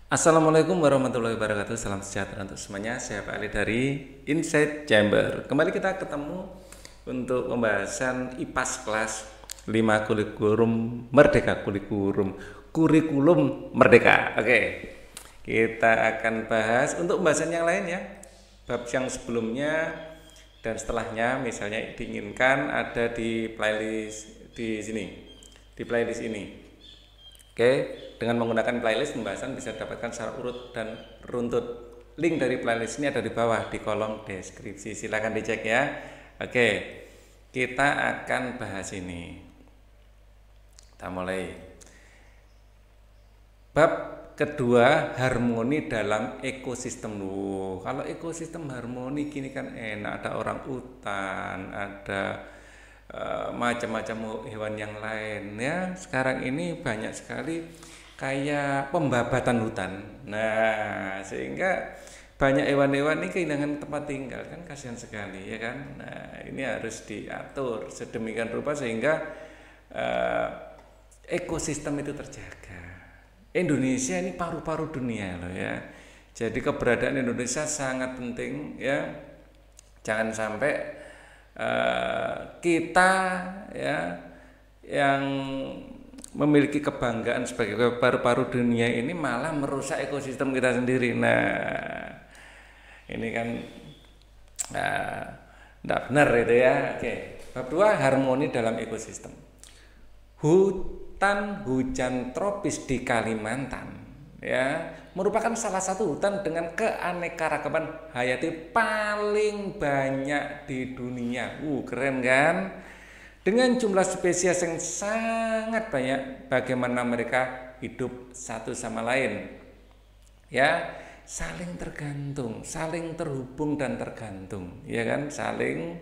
Assalamualaikum warahmatullahi wabarakatuh. Salam sejahtera untuk semuanya. Saya Pak Ali dari Inside Chamber. Kembali kita ketemu untuk pembahasan IPAS kelas 5 kurikulum merdeka. Kurikulum merdeka. Oke. Kita akan bahas untuk pembahasan yang lain ya. Bab yang sebelumnya dan setelahnya misalnya diinginkan ada di playlist di sini. Di playlist ini. Oke, dengan menggunakan playlist pembahasan bisa didapatkan secara urut dan runtut. Link dari playlist ini ada di bawah di kolom deskripsi. Silahkan dicek ya. Oke, kita akan bahas ini. Kita mulai. Bab kedua, harmoni dalam ekosistem. Kalau ekosistem harmoni gini kan enak. Ada orang utan, ada macam-macam hewan yang lain ya. Sekarang ini banyak sekali kayak pembabatan hutan. Nah, sehingga banyak hewan-hewan ini kehilangan tempat tinggal kan, kasihan sekali ya kan. Nah, ini harus diatur sedemikian rupa sehingga ekosistem itu terjaga. Indonesia ini paru-paru dunia loh ya. Jadi keberadaan Indonesia sangat penting ya. Jangan sampai kita ya yang memiliki kebanggaan sebagai paru-paru dunia ini malah merusak ekosistem kita sendiri. Nah, ini kan tidak benar itu ya. Oke, bab 2, harmoni dalam ekosistem. Hutan hujan tropis di Kalimantan ya merupakan salah satu hutan dengan keanekaragaman hayati paling banyak di dunia. Keren kan? Dengan jumlah spesies yang sangat banyak, bagaimana mereka hidup satu sama lain? Ya, saling tergantung, saling terhubung dan tergantung, ya kan? Saling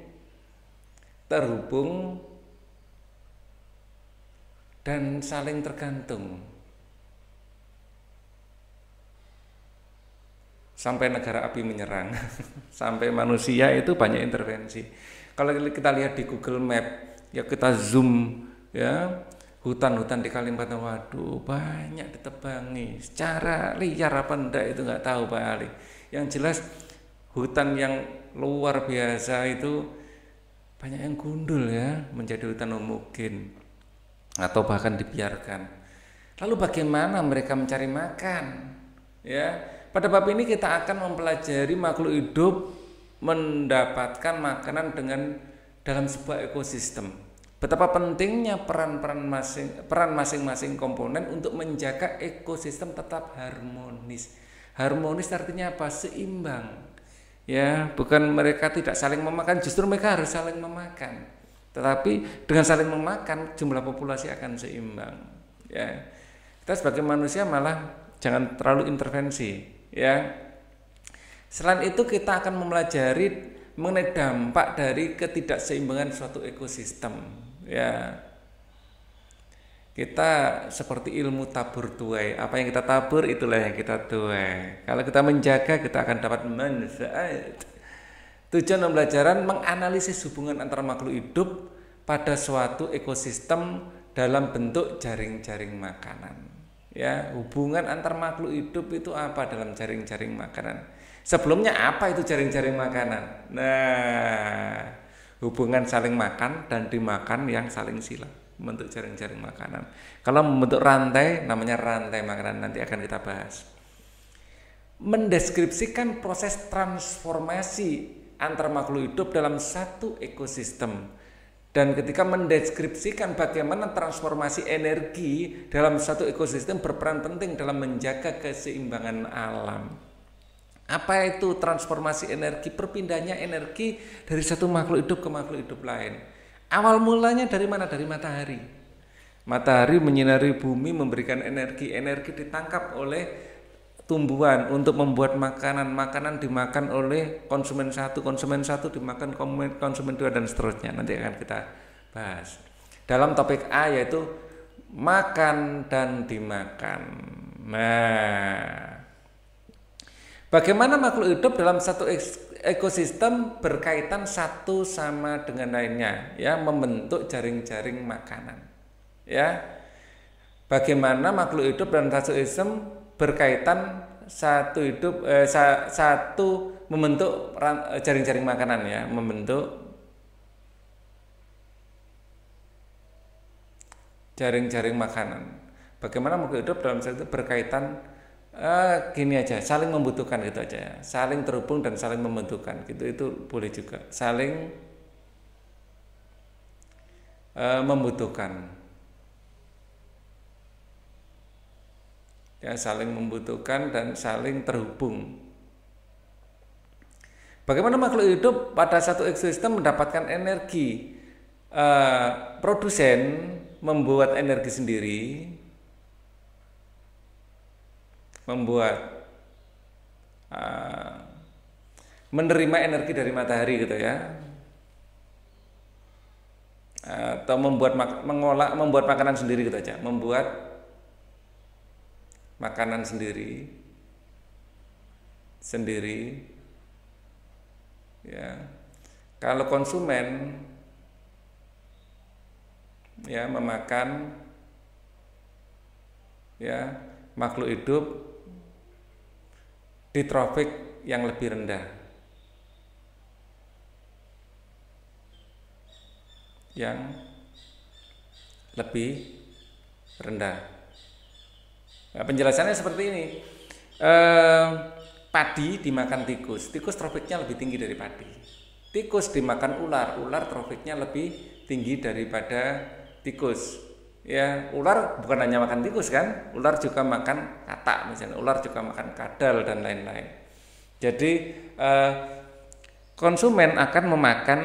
terhubung dan saling tergantung. Sampai negara api menyerang, sampai manusia itu banyak intervensi. Kalau kita lihat di Google Map, ya kita zoom ya, hutan-hutan di Kalimantan, waduh banyak ditebangi. Secara liar apa enggak itu nggak tahu Pak Ali. Yang jelas hutan yang luar biasa itu banyak yang gundul ya, menjadi hutan mungkin atau bahkan dibiarkan. Lalu bagaimana mereka mencari makan? Ya, pada bab ini kita akan mempelajari makhluk hidup mendapatkan makanan dalam sebuah ekosistem. Betapa pentingnya peran masing-masing komponen untuk menjaga ekosistem tetap harmonis. Harmonis artinya apa? Seimbang. Ya, bukan mereka tidak saling memakan, justru mereka harus saling memakan. Tetapi dengan saling memakan jumlah populasi akan seimbang. Ya, kita sebagai manusia malah jangan terlalu intervensi. Ya, selain itu kita akan mempelajari mengenai dampak dari ketidakseimbangan suatu ekosistem. Ya, kita seperti ilmu tabur tuai. Apa yang kita tabur itulah yang kita tuai. Kalau kita menjaga kita akan dapat manfaat. Tujuan pembelajaran menganalisis hubungan antara makhluk hidup pada suatu ekosistem dalam bentuk jaring-jaring makanan. Ya, hubungan antar makhluk hidup itu apa dalam jaring-jaring makanan? Sebelumnya apa itu jaring-jaring makanan? Nah, hubungan saling makan dan dimakan yang saling sila membentuk jaring-jaring makanan. Kalau membentuk rantai namanya rantai makanan, nanti akan kita bahas. Mendeskripsikan proses transformasi antar makhluk hidup dalam satu ekosistem. Dan ketika mendeskripsikan bagaimana transformasi energi dalam satu ekosistem berperan penting dalam menjaga keseimbangan alam. Apa itu transformasi energi? Perpindahannya energi dari satu makhluk hidup ke makhluk hidup lain. Awal mulanya dari mana? Dari matahari. Matahari menyinari bumi, memberikan energi. Energi ditangkap oleh tumbuhan untuk membuat makanan. Makanan dimakan oleh konsumen satu dimakan konsumen dua dan seterusnya. Nanti akan kita bahas. Dalam topik A yaitu makan dan dimakan. Nah, bagaimana makhluk hidup dalam satu ekosistem berkaitan satu sama dengan lainnya, ya, membentuk jaring-jaring makanan. Ya, bagaimana makhluk hidup dalam satu ekosistem berkaitan satu hidup satu membentuk jaring-jaring makanan ya, membentuk jaring-jaring makanan. Bagaimana makhluk hidup dalam satu berkaitan gini aja, saling membutuhkan gitu aja ya. Saling terhubung dan saling membutuhkan gitu, itu boleh juga. Saling membutuhkan. Ya, saling membutuhkan dan saling terhubung. Bagaimana makhluk hidup pada satu ekosistem mendapatkan energi? Produsen membuat energi sendiri, menerima energi dari matahari gitu ya, atau membuat makanan sendiri gitu aja, membuat makanan sendiri ya. Kalau konsumen ya memakan ya makhluk hidup di trofik yang lebih rendah, Nah, penjelasannya seperti ini. Padi dimakan tikus trofiknya lebih tinggi dari padi. Tikus dimakan ular trofiknya lebih tinggi daripada tikus. Ya, ular bukan hanya makan tikus kan, ular juga makan katak misalnya, ular juga makan kadal dan lain-lain. Jadi konsumen akan memakan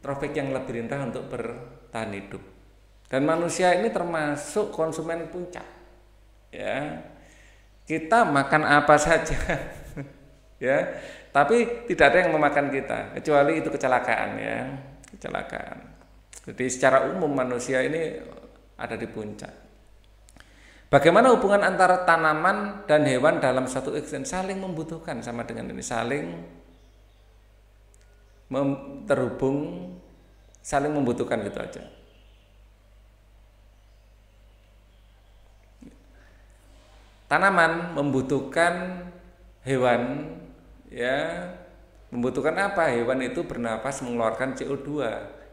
trofik yang lebih rendah untuk bertahan hidup. Dan manusia ini termasuk konsumen puncak. Ya, kita makan apa saja, ya, tapi tidak ada yang memakan kita kecuali itu kecelakaan ya, kecelakaan. Jadi secara umum manusia ini ada di puncak. Bagaimana hubungan antara tanaman dan hewan dalam satu ekosistem? Saling membutuhkan, sama dengan ini, saling terhubung, saling membutuhkan gitu aja. Tanaman membutuhkan hewan, ya, membutuhkan apa? Hewan itu bernapas mengeluarkan CO2.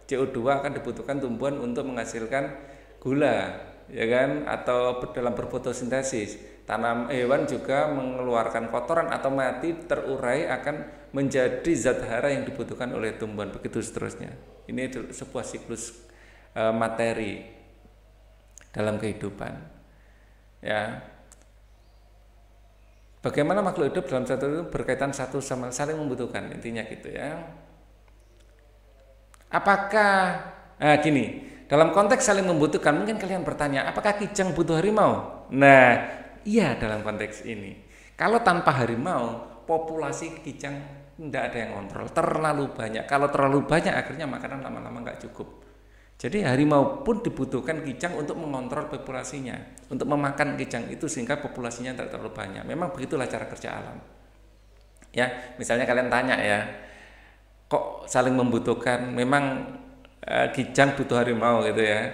CO2 akan dibutuhkan tumbuhan untuk menghasilkan gula, ya kan? Atau dalam berfotosintesis. Hewan juga mengeluarkan kotoran atau mati terurai akan menjadi zat hara yang dibutuhkan oleh tumbuhan, begitu seterusnya. Ini sebuah siklus materi dalam kehidupan. Ya. Bagaimana makhluk hidup dalam satu itu berkaitan satu sama saling membutuhkan, intinya gitu ya. Apakah gini, dalam konteks saling membutuhkan mungkin kalian bertanya, apakah kijang butuh harimau? Nah, iya dalam konteks ini. Kalau tanpa harimau, populasi kijang tidak ada yang kontrol, terlalu banyak. Kalau terlalu banyak akhirnya makanan lama-lama nggak cukup. Jadi harimau pun dibutuhkan kijang untuk mengontrol populasinya, untuk memakan kijang itu sehingga populasinya tidak terlalu banyak. Memang begitulah cara kerja alam. Ya, misalnya kalian tanya ya, kok saling membutuhkan? Memang kijang butuh harimau gitu ya.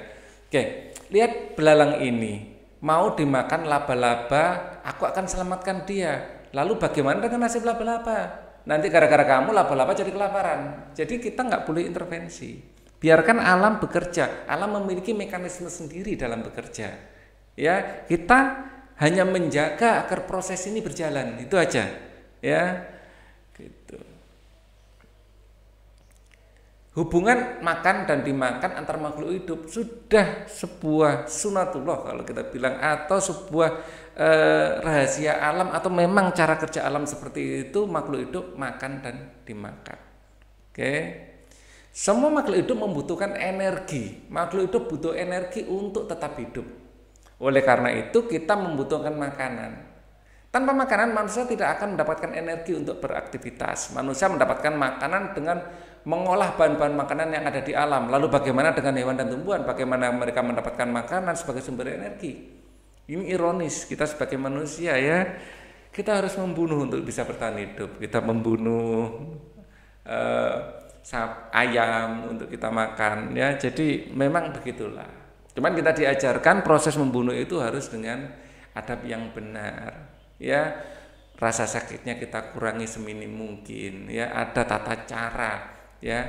Oke, lihat belalang ini, mau dimakan laba-laba, aku akan selamatkan dia. Lalu bagaimana dengan nasib laba-laba? Nanti gara-gara kamu laba-laba jadi kelaparan. Jadi kita nggak boleh intervensi. Biarkan alam bekerja. Alam memiliki mekanisme sendiri dalam bekerja. Ya, kita hanya menjaga agar proses ini berjalan. Itu aja. Ya. Gitu. Hubungan makan dan dimakan antar makhluk hidup sudah sebuah sunatullah kalau kita bilang, atau sebuah rahasia alam, atau memang cara kerja alam seperti itu. Makhluk hidup makan dan dimakan. Oke. Semua makhluk hidup membutuhkan energi. Makhluk hidup butuh energi untuk tetap hidup. Oleh karena itu kita membutuhkan makanan. Tanpa makanan manusia tidak akan mendapatkan energi untuk beraktivitas. Manusia mendapatkan makanan dengan mengolah bahan-bahan makanan yang ada di alam. Lalu bagaimana dengan hewan dan tumbuhan? Bagaimana mereka mendapatkan makanan sebagai sumber energi? Ini ironis, kita sebagai manusia ya, kita harus membunuh untuk bisa bertahan hidup. Kita membunuh ayam untuk kita makan ya, jadi memang begitulah. Cuman kita diajarkan proses membunuh itu harus dengan adab yang benar, ya. Rasa sakitnya kita kurangi seminim mungkin, ya. Ada tata cara, ya.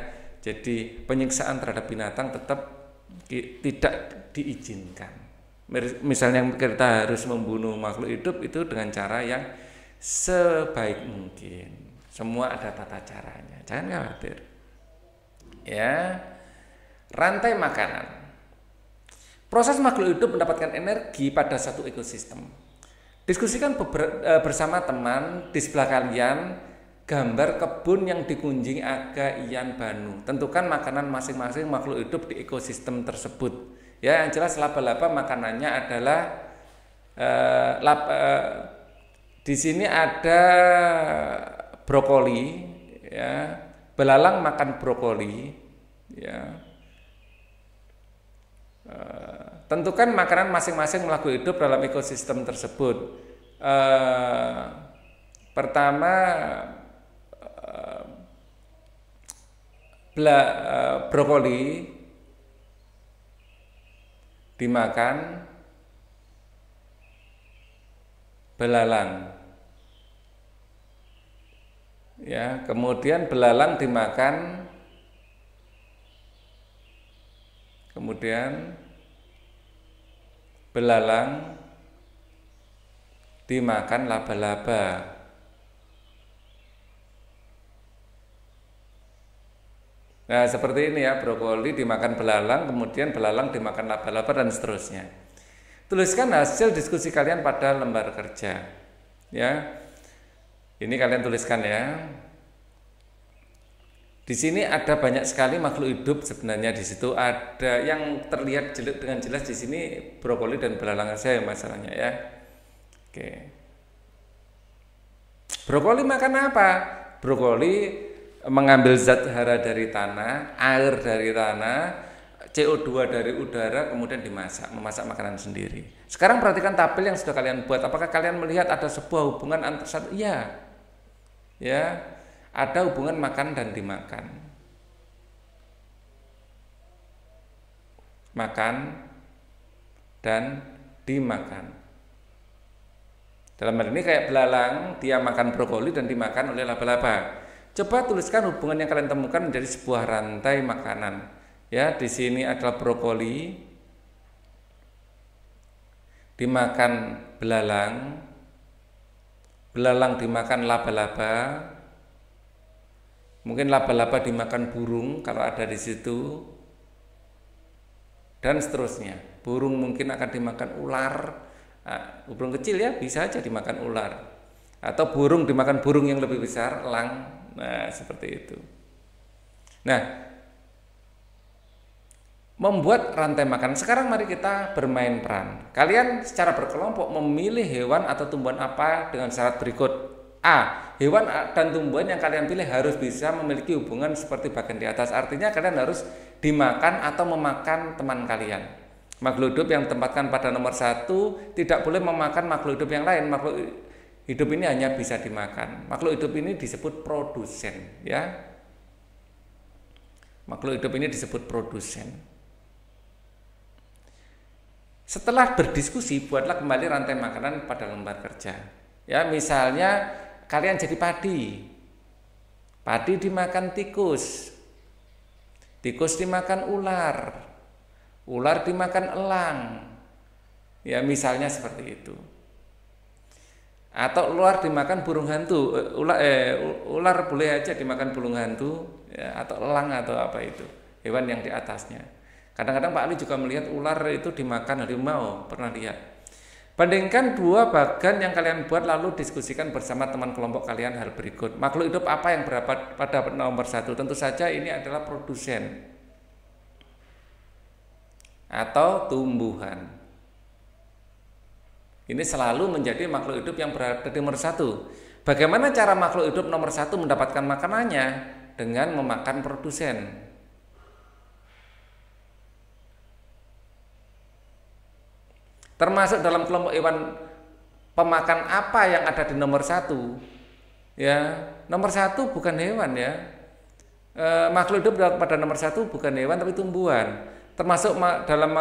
Jadi penyiksaan terhadap binatang tetap tidak diizinkan. Misalnya kita harus membunuh makhluk hidup itu dengan cara yang sebaik mungkin. Semua ada tata caranya, jangan khawatir. Ya, rantai makanan. Proses makhluk hidup mendapatkan energi pada satu ekosistem. Diskusikan bersama teman di sebelah kalian gambar kebun yang dikunjungi Aga Ian Banu. Tentukan makanan masing-masing makhluk hidup di ekosistem tersebut. Ya, yang jelas laba-laba makanannya adalah di sini ada brokoli, ya. Belalang makan brokoli, ya. Tentukan makanan masing-masing makhluk hidup dalam ekosistem tersebut. Pertama, brokoli dimakan belalang, ya. Kemudian belalang dimakan, kemudian belalang dimakan laba-laba. Nah, seperti ini ya, brokoli dimakan belalang, kemudian belalang dimakan laba-laba, dan seterusnya. Tuliskan hasil diskusi kalian pada lembar kerja. Ya. Ini kalian tuliskan ya. Di sini ada banyak sekali makhluk hidup sebenarnya. Di situ ada yang terlihat dengan jelas di sini brokoli dan belalang saja masalahnya ya. Oke. Brokoli makan apa? Brokoli mengambil zat hara dari tanah, air dari tanah, CO2 dari udara, kemudian memasak makanan sendiri. Sekarang perhatikan tabel yang sudah kalian buat. Apakah kalian melihat ada sebuah hubungan antara satu? Iya. Ya, ada hubungan makan dan dimakan. Makan dan dimakan. Dalam hal ini kayak belalang, dia makan brokoli dan dimakan oleh laba-laba. Coba tuliskan hubungan yang kalian temukan menjadi sebuah rantai makanan. Ya, di sini adalah brokoli dimakan belalang, belalang dimakan laba-laba, mungkin laba-laba dimakan burung kalau ada di situ, dan seterusnya. Burung mungkin akan dimakan ular. Nah, burung kecil ya bisa aja dimakan ular, atau burung dimakan burung yang lebih besar, elang. Nah, seperti itu. Nah, membuat rantai makanan. Sekarang mari kita bermain peran. Kalian secara berkelompok memilih hewan atau tumbuhan apa dengan syarat berikut. A. Hewan dan tumbuhan yang kalian pilih harus bisa memiliki hubungan seperti bagian di atas. Artinya kalian harus dimakan atau memakan teman kalian. Makhluk hidup yang ditempatkan pada nomor 1 tidak boleh memakan makhluk hidup yang lain. Makhluk hidup ini hanya bisa dimakan. Makhluk hidup ini disebut produsen, ya. Makhluk hidup ini disebut produsen. Setelah berdiskusi, buatlah kembali rantai makanan pada lembar kerja. Ya, misalnya kalian jadi padi. Padi dimakan tikus. Tikus dimakan ular. Ular dimakan elang. Ya, misalnya seperti itu. Atau ular dimakan burung hantu. Ular boleh aja dimakan burung hantu, ya, atau elang atau apa itu, hewan yang di atasnya. Kadang-kadang Pak Ali juga melihat ular itu dimakan harimau, pernah lihat. Bandingkan dua bagan yang kalian buat lalu diskusikan bersama teman kelompok kalian hal berikut. Makhluk hidup apa yang berada pada nomor 1? Tentu saja ini adalah produsen atau tumbuhan. Ini selalu menjadi makhluk hidup yang berada di nomor 1. Bagaimana cara makhluk hidup nomor 1 mendapatkan makanannya? Dengan memakan produsen. Termasuk dalam kelompok hewan pemakan apa yang ada di nomor 1? Ya, nomor 1 bukan hewan ya. Makhluk hidup pada nomor 1 bukan hewan tapi tumbuhan. termasuk dalam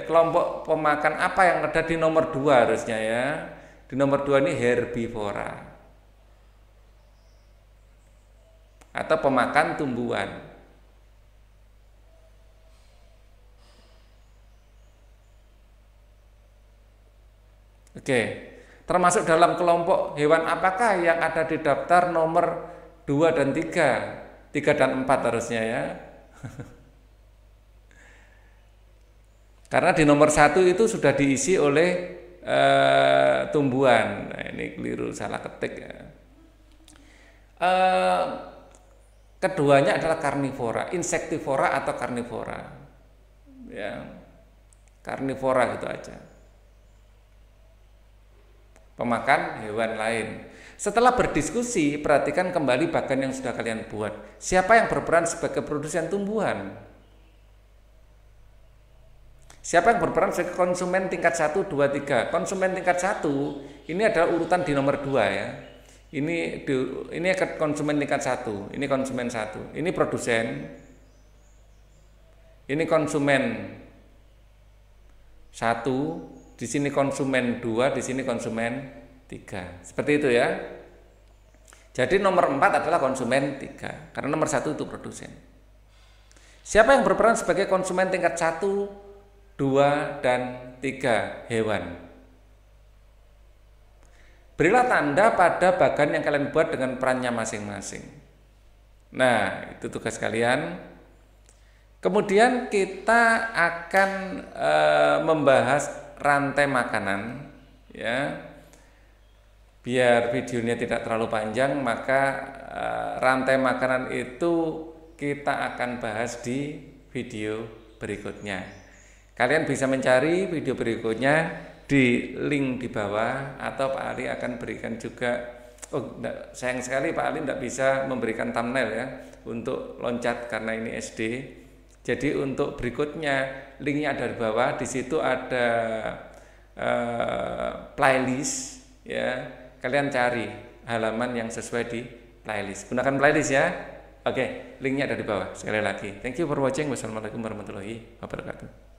kelompok pemakan apa yang ada di nomor 2 harusnya ya. Di nomor 2 ini herbivora atau pemakan tumbuhan. Oke, termasuk dalam kelompok hewan apakah yang ada di daftar nomor 2 dan 3? 3 dan 4 harusnya ya. Karena di nomor 1 itu sudah diisi oleh tumbuhan. Nah, ini keliru, salah ketik ya. Keduanya adalah karnivora, insektivora atau karnivora. Ya. Karnivora gitu aja. Pemakan hewan lain. Setelah berdiskusi, perhatikan kembali bagan yang sudah kalian buat. Siapa yang berperan sebagai produsen tumbuhan? Siapa yang berperan sebagai konsumen tingkat 1, 2, 3? Konsumen tingkat 1 ini adalah urutan di nomor 2 ya. Ini konsumen tingkat 1, ini konsumen 1, ini produsen, ini konsumen 1, di sini konsumen 2, di sini konsumen 3. Seperti itu ya. Jadi nomor 4 adalah konsumen 3, karena nomor 1 itu produsen. Siapa yang berperan sebagai konsumen tingkat 1, 2, dan 3? Hewan. Berilah tanda pada bagan yang kalian buat dengan perannya masing-masing. Nah, itu tugas kalian. Kemudian kita akan membahas rantai makanan, ya. Biar videonya tidak terlalu panjang, maka rantai makanan itu kita akan bahas di video berikutnya. Kalian bisa mencari video berikutnya di link di bawah, atau Pak Ali akan berikan juga. Sayang sekali Pak Ali tidak bisa memberikan thumbnail ya untuk loncat karena ini SD. Jadi untuk berikutnya linknya ada di bawah. Di situ ada playlist ya. Kalian cari halaman yang sesuai di playlist. Gunakan playlist ya. Oke, linknya ada di bawah. Sekali lagi, thank you for watching. Wassalamualaikum warahmatullahi wabarakatuh.